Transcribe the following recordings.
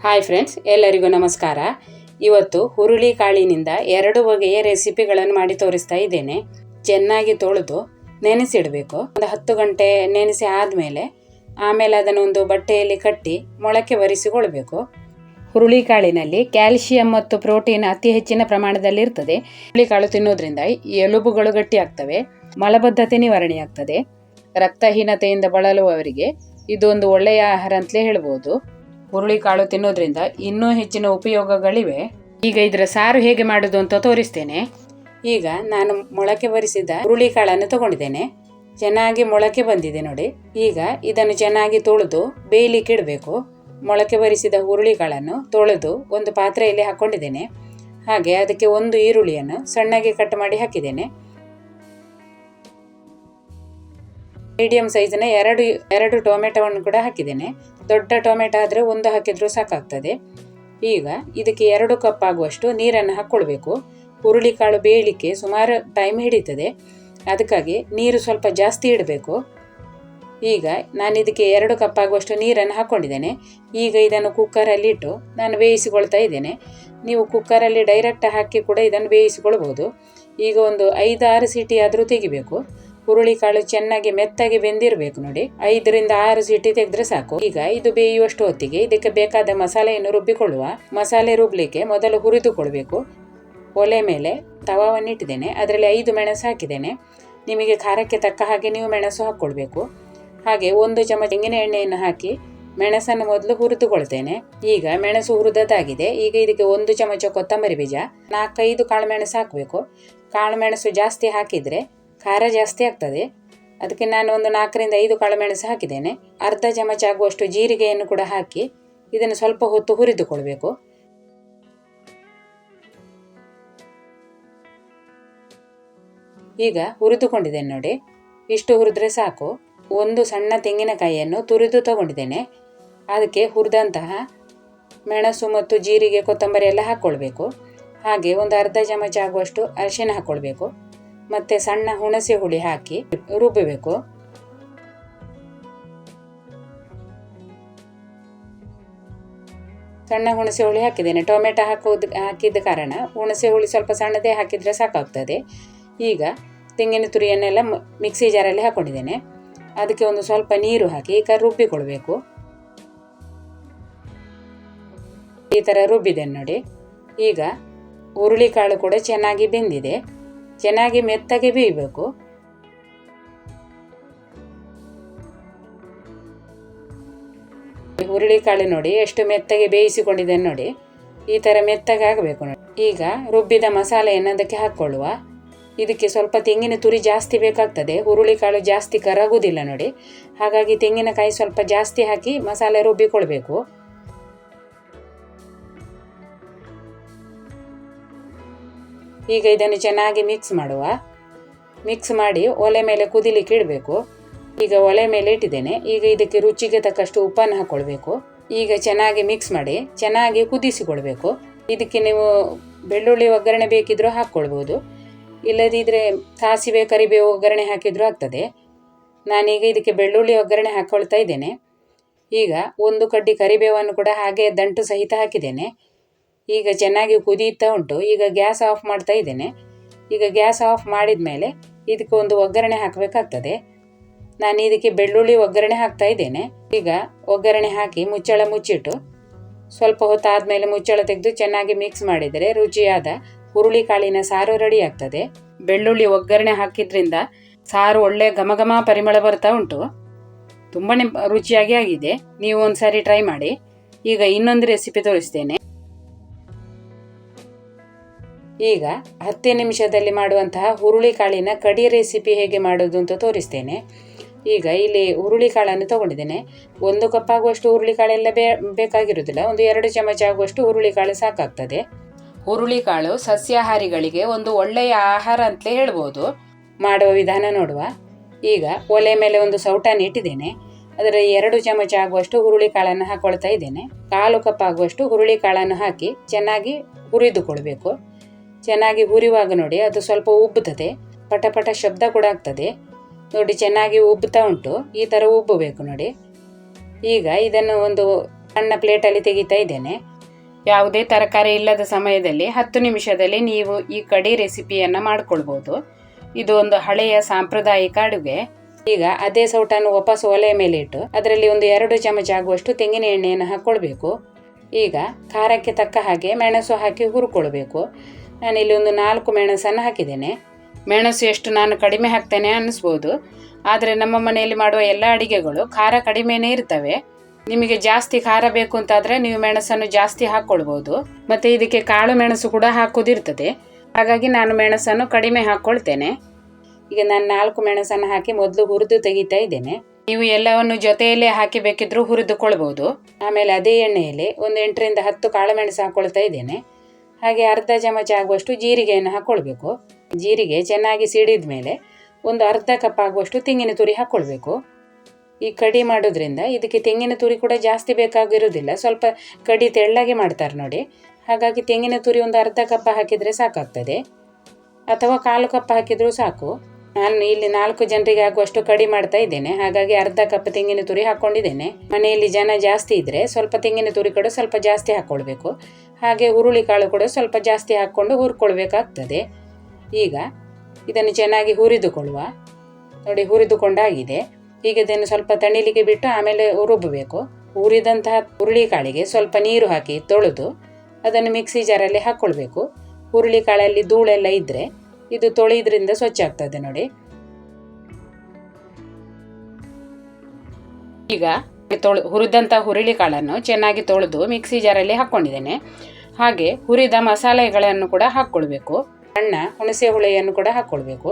Hi friends, ಎಲ್ಲರಿಗೂ ನಮಸ್ಕಾರ. ಇವತ್ತು ಹುರುಳಿ ಕಾಳಿನಿಂದ 2 ಬಗೆಯ ರೆಸಿಪಿಗಳನ್ನು ಮಾಡಿ ತೋರಿಸ್ತಾ ಇದ್ದೇನೆ. ಚೆನ್ನಾಗಿ ತೊಳೆದು ನೆನೆಸಿಡಬೇಕು. ಒಂದು 10 ಗಂಟೆ ನೆನೆಸಿ ಆಮೇಲೆ ಅದನ್ನು ಒಂದು ಬಟ್ಟೆಯಲ್ಲಿ ಕಟ್ಟಿ ಮೊಳಕೆ ಬರಿಸಿಕೊಳ್ಬೇಕು. ಹುರುಳಿ ಕಾಳಿನಲ್ಲಿ ಕ್ಯಾಲ್ಸಿಯಂ ಮತ್ತು ಪ್ರೋಟೀನ್ ಅತಿ ಹೆಚ್ಚಿನ ಪ್ರಮಾಣದಲ್ಲಿ ಇರ್ತದೆ. ಹುರುಳಿಕಾಳು ತಿನ್ನೋದ್ರಿಂದ ಎಲುಬುಗಳು ಗಟ್ಟಿಯಾಗ್ತವೆ, ಮಲಬದ್ಧತೆ ನಿವಾರಣೆಯಾಗ್ತದೆ. ರಕ್ತಹೀನತೆಯಿಂದ ಬಳಲುವವರಿಗೆ ಇದೊಂದು ಒಳ್ಳೆಯ ಆಹಾರ ಅಂತಲೇ ಹೇಳ್ಬೋದು. ಹುರುಳಿಕಾಳು ತಿನ್ನೋದ್ರಿಂದ ಇನ್ನೂ ಹೆಚ್ಚಿನ ಉಪಯೋಗಗಳಿವೆ. ಈಗ ಇದರ ಸಾರು ಹೇಗೆ ಮಾಡೋದು ಅಂತ ತೋರಿಸ್ತೇನೆ. ಈಗ ನಾನು ಮೊಳಕೆ ಬರಿಸಿದ ಹುರುಳಿಕಾಳನ್ನು ತಗೊಂಡಿದ್ದೇನೆ. ಚೆನ್ನಾಗಿ ಮೊಳಕೆ ಬಂದಿದೆ ನೋಡಿ. ಈಗ ಇದನ್ನು ಚೆನ್ನಾಗಿ ತೊಳೆದು ಬೇಯಲಿಕ್ಕೆ ಇಡಬೇಕು. ಮೊಳಕೆ ಬರಿಸಿದ ಹುರುಳಿಕಾಳನ್ನು ತೊಳೆದು ಒಂದು ಪಾತ್ರೆಯಲ್ಲಿ ಹಾಕೊಂಡಿದ್ದೇನೆ. ಹಾಗೆ ಅದಕ್ಕೆ 1 ಈರುಳ್ಳಿಯನ್ನು ಸಣ್ಣಗೆ ಕಟ್ ಮಾಡಿ ಹಾಕಿದ್ದೇನೆ. ಮೀಡಿಯಂ ಸೈಜ್ನ 2 ಟೊಮೆಟೊವನ್ನು ಕೂಡ ಹಾಕಿದ್ದೇನೆ. ದೊಡ್ಡ ಟೊಮೆಟೊ ಆದರೆ 1 ಹಾಕಿದ್ರೂ ಸಾಕಾಗ್ತದೆ. ಈಗ ಇದಕ್ಕೆ 2 ಕಪ್ ಆಗುವಷ್ಟು ನೀರನ್ನು ಹಾಕ್ಕೊಳ್ಬೇಕು. ಹುರುಳಿಕಾಳು ಬೇಯಲಿಕ್ಕೆ ಸುಮಾರು ಟೈಮ್ ಹಿಡಿತದೆ, ಅದಕ್ಕಾಗಿ ನೀರು ಸ್ವಲ್ಪ ಜಾಸ್ತಿ ಇಡಬೇಕು. ಈಗ ನಾನು ಇದಕ್ಕೆ 2 ಕಪ್ ಆಗುವಷ್ಟು ನೀರನ್ನು ಹಾಕ್ಕೊಂಡಿದ್ದೇನೆ. ಈಗ ಇದನ್ನು ಕುಕ್ಕರಲ್ಲಿ ಇಟ್ಟು ನಾನು ಬೇಯಿಸಿಕೊಳ್ತಾ ಇದ್ದೇನೆ. ನೀವು ಕುಕ್ಕರಲ್ಲಿ ಡೈರೆಕ್ಟ್ ಹಾಕಿ ಕೂಡ ಇದನ್ನು ಬೇಯಿಸಿಕೊಳ್ಬೋದು. ಈಗ ಒಂದು 5-6 ಸೀಟಿ ಆದರೂ ತೆಗಿಬೇಕು. ಹುರುಳಿಕಾಳು ಚೆನ್ನಾಗಿ ಮೆತ್ತಗೆ ಬೆಂದಿರಬೇಕು ನೋಡಿ. 5ರಿಂದ 6 ಸೀಟಿ ತೆಗೆದ್ರೆ ಸಾಕು. ಈಗ ಇದು ಬೇಯುವಷ್ಟು ಹೊತ್ತಿಗೆ ಇದಕ್ಕೆ ಬೇಕಾದ ಮಸಾಲೆಯನ್ನು ರುಬ್ಬಿಕೊಳ್ಳುವ. ಮಸಾಲೆ ರುಬ್ಲಿಕ್ಕೆ ಮೊದಲು ಹುರಿದುಕೊಳ್ಬೇಕು. ಒಲೆ ಮೇಲೆ ತವಾವನ್ನು ಇಟ್ಟಿದ್ದೇನೆ. ಅದರಲ್ಲಿ 5 ಮೆಣಸು ಹಾಕಿದ್ದೇನೆ. ನಿಮಗೆ ಖಾರಕ್ಕೆ ತಕ್ಕ ಹಾಗೆ ನೀವು ಮೆಣಸು ಹಾಕ್ಕೊಳ್ಬೇಕು. ಹಾಗೆ 1 ಚಮಚ ತೆಂಗಿನ ಎಣ್ಣೆಯನ್ನು ಹಾಕಿ ಮೆಣಸನ್ನು ಮೊದಲು ಹುರಿದುಕೊಳ್ತೇನೆ. ಈಗ ಮೆಣಸು ಹುರಿದದ್ದಾಗಿದೆ. ಈಗ ಇದಕ್ಕೆ 1 ಚಮಚ ಕೊತ್ತಂಬರಿ ಬೀಜ, 4-5 ಕಾಳುಮೆಣಸು ಹಾಕಬೇಕು. ಕಾಳುಮೆಣಸು ಜಾಸ್ತಿ ಹಾಕಿದರೆ ಖಾರ ಜಾಸ್ತಿ ಆಗ್ತದೆ, ಅದಕ್ಕೆ ನಾನು ಒಂದು 4ರಿಂದ 5 ಕಾಳುಮೆಣಸು ಹಾಕಿದ್ದೇನೆ. ಅರ್ಧ ಚಮಚ ಆಗುವಷ್ಟು ಜೀರಿಗೆಯನ್ನು ಕೂಡ ಹಾಕಿ ಇದನ್ನು ಸ್ವಲ್ಪ ಹೊತ್ತು ಹುರಿದುಕೊಳ್ಬೇಕು. ಈಗ ಹುರಿದುಕೊಂಡಿದ್ದೇನೆ ನೋಡಿ. ಇಷ್ಟು ಹುರಿದ್ರೆ ಸಾಕು. 1 ಸಣ್ಣ ತೆಂಗಿನಕಾಯಿಯನ್ನು ತುರಿದು ತಗೊಂಡಿದ್ದೇನೆ. ಅದಕ್ಕೆ ಹುರಿದಂತಹ ಮೆಣಸು ಮತ್ತು ಜೀರಿಗೆ, ಕೊತ್ತಂಬರಿ ಎಲ್ಲ ಹಾಕ್ಕೊಳ್ಬೇಕು. ಹಾಗೆ ಒಂದು ಅರ್ಧ ಚಮಚ ಆಗುವಷ್ಟು ಅರಿಶಿನ ಹಾಕ್ಕೊಳ್ಬೇಕು. ಮತ್ತು ಸಣ್ಣ ಹುಣಸೆ ಹುಳಿ ಹಾಕಿ ರುಬ್ಬಬೇಕು. ಸಣ್ಣ ಹುಣಸೆ ಹುಳಿ ಹಾಕಿದ್ದೇನೆ. ಟೊಮೆಟೊ ಹಾಕಿದ ಕಾರಣ ಹುಣಸೆ ಹುಳಿ ಸ್ವಲ್ಪ ಸಣ್ಣದೇ ಹಾಕಿದರೆ ಸಾಕಾಗ್ತದೆ. ಈಗ ತೆಂಗಿನ ತುರಿಯನ್ನೆಲ್ಲ ಮಿಕ್ಸಿ ಜಾರಲ್ಲಿ ಹಾಕ್ಕೊಂಡಿದ್ದೇನೆ. ಅದಕ್ಕೆ ಒಂದು ಸ್ವಲ್ಪ ನೀರು ಹಾಕಿ ಈಗ ರುಬ್ಬಿಕೊಳ್ಬೇಕು. ಈ ಥರ ರುಬ್ಬಿದ್ದೇನೆ ನೋಡಿ. ಈಗ ಹುರುಳಿಕಾಳು ಕೂಡ ಚೆನ್ನಾಗಿ ಬೆಂದಿದೆ. ಚೆನ್ನಾಗಿ ಮೆತ್ತಗೆ ಬೇಯಬೇಕು. ಹುರುಳಿಕಾಳು ನೋಡಿ ಎಷ್ಟು ಮೆತ್ತಗೆ ಬೇಯಿಸಿಕೊಂಡಿದ್ದೇನೆ ನೋಡಿ. ಈ ಥರ ಮೆತ್ತಗೆ ಆಗಬೇಕು ನೋಡಿ. ಈಗ ರುಬ್ಬಿದ ಮಸಾಲೆಯನ್ನು ಅದಕ್ಕೆ ಹಾಕ್ಕೊಳ್ಳುವ. ಇದಕ್ಕೆ ಸ್ವಲ್ಪ ತೆಂಗಿನ ತುರಿ ಜಾಸ್ತಿ ಬೇಕಾಗ್ತದೆ. ಹುರುಳಿಕಾಳು ಜಾಸ್ತಿ ಕರಗುವುದಿಲ್ಲ ನೋಡಿ. ಹಾಗಾಗಿ ತೆಂಗಿನಕಾಯಿ ಸ್ವಲ್ಪ ಜಾಸ್ತಿ ಹಾಕಿ ಮಸಾಲೆ ರುಬ್ಬಿಕೊಳ್ಬೇಕು. ಈಗ ಇದನ್ನು ಚೆನ್ನಾಗಿ ಮಿಕ್ಸ್ ಮಾಡುವ. ಮಿಕ್ಸ್ ಮಾಡಿ ಒಲೆ ಮೇಲೆ ಕುದಿಲಿಕ್ಕೆ ಇಡಬೇಕು. ಈಗ ಒಲೆ ಮೇಲೆ ಇಟ್ಟಿದ್ದೇನೆ. ಈಗ ಇದಕ್ಕೆ ರುಚಿಗೆ ತಕ್ಕಷ್ಟು ಉಪ್ಪನ್ನು ಹಾಕ್ಕೊಳ್ಬೇಕು. ಈಗ ಚೆನ್ನಾಗಿ ಮಿಕ್ಸ್ ಮಾಡಿ ಚೆನ್ನಾಗಿ ಕುದಿಸಿಕೊಳ್ಬೇಕು. ಇದಕ್ಕೆ ನೀವು ಬೆಳ್ಳುಳ್ಳಿ ಒಗ್ಗರಣೆ ಬೇಕಿದ್ರೂ ಹಾಕ್ಕೊಳ್ಬೋದು, ಇಲ್ಲದಿದ್ದರೆ ಸಾಸಿವೆ ಕರಿಬೇವು ಒಗ್ಗರಣೆ ಹಾಕಿದರೂ ಆಗ್ತದೆ. ನಾನೀಗ ಇದಕ್ಕೆ ಬೆಳ್ಳುಳ್ಳಿ ಒಗ್ಗರಣೆ ಹಾಕ್ಕೊಳ್ತಾ ಇದ್ದೇನೆ. ಈಗ 1 ಕಡ್ಡಿ ಕರಿಬೇವನ್ನು ಕೂಡ ಹಾಗೆ ದಂಟು ಸಹಿತ ಹಾಕಿದ್ದೇನೆ. ಈಗ ಚೆನ್ನಾಗಿ ಕುದೀತಾ ಉಂಟು. ಈಗ ಗ್ಯಾಸ್ ಆಫ್ ಮಾಡ್ತಾ ಇದ್ದೇನೆ. ಈಗ ಗ್ಯಾಸ್ ಆಫ್ ಮಾಡಿದ ಮೇಲೆ ಇದಕ್ಕೆ ಒಂದು ಒಗ್ಗರಣೆ ಹಾಕಬೇಕಾಗ್ತದೆ. ನಾನು ಇದಕ್ಕೆ ಬೆಳ್ಳುಳ್ಳಿ ಒಗ್ಗರಣೆ ಹಾಕ್ತಾ ಇದ್ದೇನೆ. ಈಗ ಒಗ್ಗರಣೆ ಹಾಕಿ ಮುಚ್ಚಳ ಮುಚ್ಚಿಟ್ಟು ಸ್ವಲ್ಪ ಹೊತ್ತು ಆದಮೇಲೆ ಮುಚ್ಚಳ ತೆಗೆದು ಚೆನ್ನಾಗಿ ಮಿಕ್ಸ್ ಮಾಡಿದರೆ ರುಚಿಯಾದ ಹುರುಳಿಕಾಳಿನ ಸಾರು ರೆಡಿ ಆಗ್ತದೆ. ಬೆಳ್ಳುಳ್ಳಿ ಒಗ್ಗರಣೆ ಹಾಕಿದ್ರಿಂದ ಸಾರು ಒಳ್ಳೆ ಘಮ ಪರಿಮಳ ಬರ್ತಾ ಉಂಟು. ತುಂಬಾ ರುಚಿಯಾಗಿ ಆಗಿದೆ. ನೀವು ಒಂದ್ಸಾರಿ ಟ್ರೈ ಮಾಡಿ. ಈಗ ಇನ್ನೊಂದು ರೆಸಿಪಿ ತೋರಿಸ್ತೇನೆ. ಈಗ 10 ನಿಮಿಷದಲ್ಲಿ ಮಾಡುವಂತಹ ಹುರುಳಿಕಾಳಿನ ಕಡಿ ರೆಸಿಪಿ ಹೇಗೆ ಮಾಡೋದು ಅಂತ ತೋರಿಸ್ತೇನೆ. ಈಗ ಇಲ್ಲಿ ಹುರುಳಿಕಾಳನ್ನು ತಗೊಂಡಿದ್ದೇನೆ. 1 ಕಪ್ ಆಗುವಷ್ಟು ಹುರುಳಿಕಾಳೆಲ್ಲ ಬೇಕಾಗಿರುವುದಿಲ್ಲ. ಒಂದು 2 ಚಮಚ ಆಗುವಷ್ಟು ಹುರುಳಿಕಾಳು ಸಾಕಾಗ್ತದೆ. ಹುರುಳಿಕಾಳು ಸಸ್ಯಾಹಾರಿಗಳಿಗೆ ಒಂದು ಒಳ್ಳೆಯ ಆಹಾರ ಅಂತಲೇ ಹೇಳ್ಬೋದು. ಮಾಡುವ ವಿಧಾನ ನೋಡುವ. ಈಗ ಒಲೆ ಮೇಲೆ ಒಂದು ಸೌಟನ್ನು ಇಟ್ಟಿದ್ದೇನೆ. ಅದರಲ್ಲಿ 2 ಚಮಚ ಆಗುವಷ್ಟು ಹುರುಳಿಕಾಳನ್ನು ಹಾಕ್ಕೊಳ್ತಾ ಇದ್ದೇನೆ. 1/4 ಕಪ್ ಆಗುವಷ್ಟು ಹುರುಳಿಕಾಳನ್ನು ಹಾಕಿ ಚೆನ್ನಾಗಿ ಹುರಿದುಕೊಳ್ಬೇಕು. ಚೆನ್ನಾಗಿ ಹುರಿಯುವಾಗ ನೋಡಿ ಅದು ಸ್ವಲ್ಪ ಉಬ್ಬುತ್ತದೆ, ಪಟ ಶಬ್ದ ಕೂಡ ಆಗ್ತದೆ ನೋಡಿ. ಚೆನ್ನಾಗಿ ಉಬ್ಬುತ್ತಾ ಉಂಟು. ಈ ಥರ ಉಬ್ಬಬೇಕು ನೋಡಿ. ಈಗ ಇದನ್ನು ಒಂದು ಸಣ್ಣ ಪ್ಲೇಟಲ್ಲಿ ತೆಗಿತಾ ಇದ್ದೇನೆ. ಯಾವುದೇ ತರಕಾರಿ ಇಲ್ಲದ ಸಮಯದಲ್ಲಿ 10 ನಿಮಿಷದಲ್ಲಿ ನೀವು ಈ ಕಡಿ ರೆಸಿಪಿಯನ್ನು ಮಾಡ್ಕೊಳ್ಬೋದು. ಇದು ಒಂದು ಹಳೆಯ ಸಾಂಪ್ರದಾಯಿಕ ಅಡುಗೆ. ಈಗ ಅದೇ ಸೌಟನ್ನು ವಾಪಸ್ ಒಲೆ ಮೇಲೆ ಇಟ್ಟು ಅದರಲ್ಲಿ ಒಂದು 2 ಚಮಚ ಆಗುವಷ್ಟು ತೆಂಗಿನ ಎಣ್ಣೆಯನ್ನು ಹಾಕ್ಕೊಳ್ಬೇಕು. ಈಗ ಖಾರಕ್ಕೆ ತಕ್ಕ ಹಾಗೆ ಮೆಣಸು ಹಾಕಿ ಹುರ್ಕೊಳ್ಬೇಕು. ನಾನಿಲ್ಲಿ ಒಂದು 4 ಮೆಣಸನ್ನು ಹಾಕಿದ್ದೇನೆ. ಮೆಣಸು ಎಷ್ಟು ನಾನು ಕಡಿಮೆ ಹಾಕ್ತೇನೆ ಅನ್ನಿಸ್ಬೋದು, ಆದರೆ ನಮ್ಮ ಮನೆಯಲ್ಲಿ ಮಾಡುವ ಎಲ್ಲ ಅಡಿಗೆಗಳು ಖಾರ ಕಡಿಮೆನೇ ಇರ್ತವೆ. ನಿಮಗೆ ಜಾಸ್ತಿ ಖಾರ ಬೇಕು ಅಂತಾದರೆ ನೀವು ಮೆಣಸನ್ನು ಜಾಸ್ತಿ ಹಾಕ್ಕೊಳ್ಬೋದು. ಮತ್ತು ಇದಕ್ಕೆ ಕಾಳು ಮೆಣಸು ಕೂಡ ಹಾಕೋದಿರ್ತದೆ, ಹಾಗಾಗಿ ನಾನು ಮೆಣಸನ್ನು ಕಡಿಮೆ ಹಾಕ್ಕೊಳ್ತೇನೆ. ಈಗ ನಾನು 4 ಮೆಣಸನ್ನು ಹಾಕಿ ಮೊದಲು ಹುರಿದು ತೆಗಿತಾ ಇದ್ದೇನೆ. ನೀವು ಎಲ್ಲವನ್ನು ಜೊತೆಯಲ್ಲೇ ಹಾಕಿ ಬೇಕಿದ್ರೂ ಹುರಿದುಕೊಳ್ಬೋದು. ಆಮೇಲೆ ಅದೇ ಎಣ್ಣೆಯಲ್ಲಿ ಒಂದು 8 ರಿಂದ 10 ಕಾಳು ಮೆಣಸು ಹಾಕ್ಕೊಳ್ತಾ ಇದ್ದೇನೆ. ಹಾಗೆ ಅರ್ಧ ಚಮಚ ಆಗುವಷ್ಟು ಜೀರಿಗೆಯನ್ನು ಹಾಕ್ಕೊಳ್ಬೇಕು. ಜೀರಿಗೆ ಚೆನ್ನಾಗಿ ಸಿಡಿದ ಮೇಲೆ ಒಂದು ಅರ್ಧ ಕಪ್ ಆಗುವಷ್ಟು ತೆಂಗಿನ ತುರಿ ಹಾಕ್ಕೊಳ್ಬೇಕು. ಈ ಕಡಿ ಮಾಡೋದ್ರಿಂದ ಇದಕ್ಕೆ ತೆಂಗಿನ ತುರಿ ಕೂಡ ಜಾಸ್ತಿ ಬೇಕಾಗಿರೋದಿಲ್ಲ, ಸ್ವಲ್ಪ ಕಡಿ ತೆಳ್ಳಗೆ ಮಾಡ್ತಾರೆ ನೋಡಿ. ಹಾಗಾಗಿ ತೆಂಗಿನ ತುರಿ ಒಂದು ಅರ್ಧ ಕಪ್ ಹಾಕಿದರೆ ಸಾಕಾಗ್ತದೆ, ಅಥವಾ 1/4 ಕಪ್ ಹಾಕಿದರೂ ಸಾಕು. ನಾನು ಇಲ್ಲಿ 4 ಜನರಿಗೆ ಆಗುವಷ್ಟು ಕಡಿ ಮಾಡ್ತಾ ಇದ್ದೇನೆ, ಹಾಗಾಗಿ ಅರ್ಧ ಕಪ್ ತೆಂಗಿನ ತುರಿ ಹಾಕ್ಕೊಂಡಿದ್ದೇನೆ. ಮನೆಯಲ್ಲಿ ಜನ ಜಾಸ್ತಿ ಇದ್ದರೆ ಸ್ವಲ್ಪ ತೆಂಗಿನ ತುರಿ ಕೂಡ ಸ್ವಲ್ಪ ಜಾಸ್ತಿ ಹಾಕ್ಕೊಳ್ಬೇಕು. ಹಾಗೆ ಹುರುಳಿ ಕಾಳು ಕೂಡ ಸ್ವಲ್ಪ ಜಾಸ್ತಿ ಹಾಕ್ಕೊಂಡು ಹುರ್ಕೊಳ್ಬೇಕಾಗ್ತದೆ. ಈಗ ಇದನ್ನು ಚೆನ್ನಾಗಿ ಹುರಿದುಕೊಳ್ಳುವ. ನೋಡಿ, ಹುರಿದುಕೊಂಡಾಗಿದೆ. ಈಗ ಇದನ್ನು ಸ್ವಲ್ಪ ತಣಿಲಿಕ್ಕೆ ಬಿಟ್ಟು ಆಮೇಲೆ ರುಬ್ಬಬೇಕು. ಹುರಿದಂತಹ ಹುರುಳಿ ಕಾಳಿಗೆ ಸ್ವಲ್ಪ ನೀರು ಹಾಕಿ ತೊಳೆದು ಅದನ್ನು ಮಿಕ್ಸಿ ಜಾರಲ್ಲಿ ಹಾಕ್ಕೊಳ್ಬೇಕು. ಹುರುಳಿ ಕಾಳಲ್ಲಿ ಧೂಳೆಲ್ಲ ಇದ್ದರೆ ಇದು ತೊಳೆಯೋದ್ರಿಂದ ಸ್ವಚ್ಛ ಆಗ್ತದೆ ನೋಡಿ. ಈಗ ಹುರಿದಂಥ ಹುರುಳಿ ಕಾಳನ್ನು ಚೆನ್ನಾಗಿ ತೊಳೆದು ಮಿಕ್ಸಿ ಜಾರಲ್ಲಿ ಹಾಕ್ಕೊಂಡಿದ್ದೇನೆ. ಹಾಗೆ ಹುರಿದ ಮಸಾಲೆಗಳನ್ನು ಕೂಡ ಹಾಕ್ಕೊಳ್ಬೇಕು. ಸಣ್ಣ ಹುಣಸೆ ಹುಳಿಯನ್ನು ಕೂಡ ಹಾಕ್ಕೊಳ್ಬೇಕು.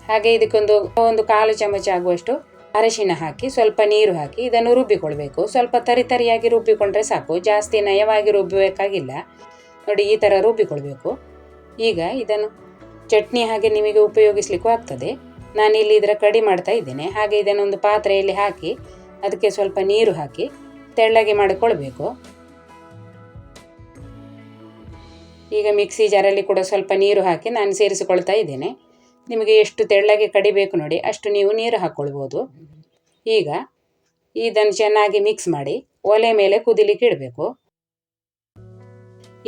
ಹಾಗೆ ಇದಕ್ಕೊಂದು 1/4 ಚಮಚ ಆಗುವಷ್ಟು ಅರಿಶಿನ ಹಾಕಿ ಸ್ವಲ್ಪ ನೀರು ಹಾಕಿ ಇದನ್ನು ರುಬ್ಬಿಕೊಳ್ಬೇಕು. ಸ್ವಲ್ಪ ತರಿಯಾಗಿ ರುಬ್ಬಿಕೊಂಡ್ರೆ ಸಾಕು, ಜಾಸ್ತಿ ನಯವಾಗಿ ರುಬ್ಬಬೇಕಾಗಿಲ್ಲ. ನೋಡಿ, ಈ ಥರ ರುಬ್ಬಿಕೊಳ್ಬೇಕು. ಈಗ ಇದನ್ನು ಚಟ್ನಿ ಹಾಗೆ ನಿಮಗೆ ಉಪಯೋಗಿಸ್ಲಿಕ್ಕೂ ಆಗ್ತದೆ. ನಾನಿಲ್ಲಿ ಇದರ ಕಡಿ ಮಾಡ್ತಾ ಇದ್ದೇನೆ. ಹಾಗೆ ಇದನ್ನೊಂದು ಪಾತ್ರೆಯಲ್ಲಿ ಹಾಕಿ ಅದಕ್ಕೆ ಸ್ವಲ್ಪ ನೀರು ಹಾಕಿ ತೆಳ್ಳಗೆ ಮಾಡಿಕೊಳ್ಬೇಕು. ಈಗ ಮಿಕ್ಸಿ ಜಾರಲ್ಲಿ ಕೂಡ ಸ್ವಲ್ಪ ನೀರು ಹಾಕಿ ನಾನು ಸೇರಿಸಿಕೊಳ್ತಾ ಇದ್ದೇನೆ. ನಿಮಗೆ ಎಷ್ಟು ತೆಳ್ಳಗೆ ಕಡಿಬೇಕು ನೋಡಿ ಅಷ್ಟು ನೀವು ನೀರು ಹಾಕ್ಕೊಳ್ಬೋದು. ಈಗ ಇದನ್ನು ಚೆನ್ನಾಗಿ ಮಿಕ್ಸ್ ಮಾಡಿ ಒಲೆ ಮೇಲೆ ಕುದಿಲಿಕ್ಕೆ ಇಡಬೇಕು.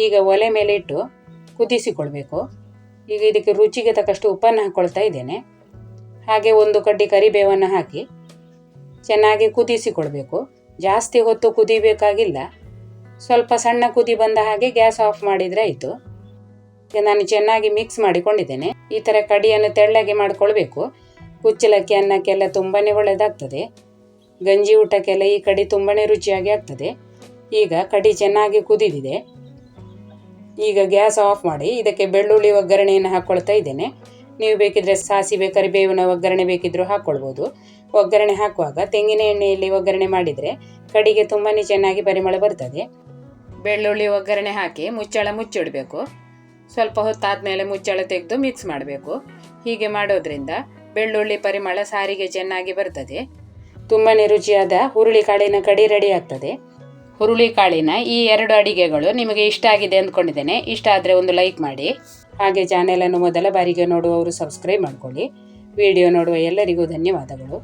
ಈಗ ಒಲೆ ಮೇಲೆ ಇಟ್ಟು ಕುದಿಸಿಕೊಳ್ಬೇಕು. ಈಗ ಇದಕ್ಕೆ ರುಚಿಗೆ ತಕ್ಕಷ್ಟು ಉಪ್ಪನ್ನು ಹಾಕ್ಕೊಳ್ತಾ ಇದ್ದೇನೆ. ಹಾಗೆ 1 ಕಡ್ಡಿ ಕರಿಬೇವನ್ನು ಹಾಕಿ ಚೆನ್ನಾಗಿ ಕುದಿಸಿಕೊಳ್ಬೇಕು. ಜಾಸ್ತಿ ಹೊತ್ತು ಕುದಿಬೇಕಾಗಿಲ್ಲ, ಸ್ವಲ್ಪ ಸಣ್ಣ ಕುದಿ ಬಂದ ಹಾಗೆ ಗ್ಯಾಸ್ ಆಫ್ ಮಾಡಿದರೆ ಆಯಿತು. ಈಗ ನಾನು ಚೆನ್ನಾಗಿ ಮಿಕ್ಸ್ ಮಾಡಿಕೊಂಡಿದ್ದೇನೆ. ಈ ಥರ ಕಡಿಯನ್ನು ತೆಳ್ಳಗೆ ಮಾಡಿಕೊಳ್ಬೇಕು. ಕುಚ್ಚಲಕ್ಕಿ ಅನ್ನಕ್ಕೆಲ್ಲ ತುಂಬಾ ಒಳ್ಳೆಯದಾಗ್ತದೆ. ಗಂಜಿ ಊಟಕ್ಕೆಲ್ಲ ಈ ಕಡಿ ತುಂಬಾ ರುಚಿಯಾಗಿ ಆಗ್ತದೆ. ಈಗ ಕಡಿ ಚೆನ್ನಾಗಿ ಕುದಿದಿದೆ. ಈಗ ಗ್ಯಾಸ್ ಆಫ್ ಮಾಡಿ ಇದಕ್ಕೆ ಬೆಳ್ಳುಳ್ಳಿ ಒಗ್ಗರಣೆಯನ್ನು ಹಾಕ್ಕೊಳ್ತಾ ಇದ್ದೇನೆ. ನೀವು ಬೇಕಿದ್ರೆ ಸಾಸಿವೆ ಕರಿಬೇವಿನ ಒಗ್ಗರಣೆ ಬೇಕಿದ್ರೂ ಹಾಕ್ಕೊಳ್ಬೋದು. ಒಗ್ಗರಣೆ ಹಾಕುವಾಗ ತೆಂಗಿನ ಎಣ್ಣೆಯಲ್ಲಿ ಒಗ್ಗರಣೆ ಮಾಡಿದರೆ ಕಡಿಗೆ ತುಂಬಾ ಚೆನ್ನಾಗಿ ಪರಿಮಳ ಬರ್ತದೆ. ಬೆಳ್ಳುಳ್ಳಿ ಒಗ್ಗರಣೆ ಹಾಕಿ ಮುಚ್ಚಳ ಮುಚ್ಚಿಡಬೇಕು. ಸ್ವಲ್ಪ ಹೊತ್ತಾದಮೇಲೆ ಮುಚ್ಚಳ ತೆಗೆದು ಮಿಕ್ಸ್ ಮಾಡಬೇಕು. ಹೀಗೆ ಮಾಡೋದ್ರಿಂದ ಬೆಳ್ಳುಳ್ಳಿ ಪರಿಮಳ ಸಾರಿಗೆ ಚೆನ್ನಾಗಿ ಬರ್ತದೆ. ತುಂಬಾ ರುಚಿಯಾದ ಹುರುಳಿ ಕಾಳಿನ ಕಡಿ ರೆಡಿ ಆಗ್ತದೆ. ಹುರುಳಿ ಕಾಳಿನ ಈ 2 ಅಡಿಗೆಗಳು ನಿಮಗೆ ಇಷ್ಟ ಆಗಿದೆ ಅಂದ್ಕೊಂಡಿದ್ದೇನೆ. ಇಷ್ಟ ಆದರೆ ಒಂದು ಲೈಕ್ ಮಾಡಿ. ಹಾಗೆ ಚಾನೆಲನ್ನು ಮೊದಲ ಬಾರಿಗೆ ನೋಡುವವರು ಸಬ್ಸ್ಕ್ರೈಬ್ ಮಾಡ್ಕೊಳ್ಳಿ. ವಿಡಿಯೋ ನೋಡುವ ಎಲ್ಲರಿಗೂ ಧನ್ಯವಾದಗಳು.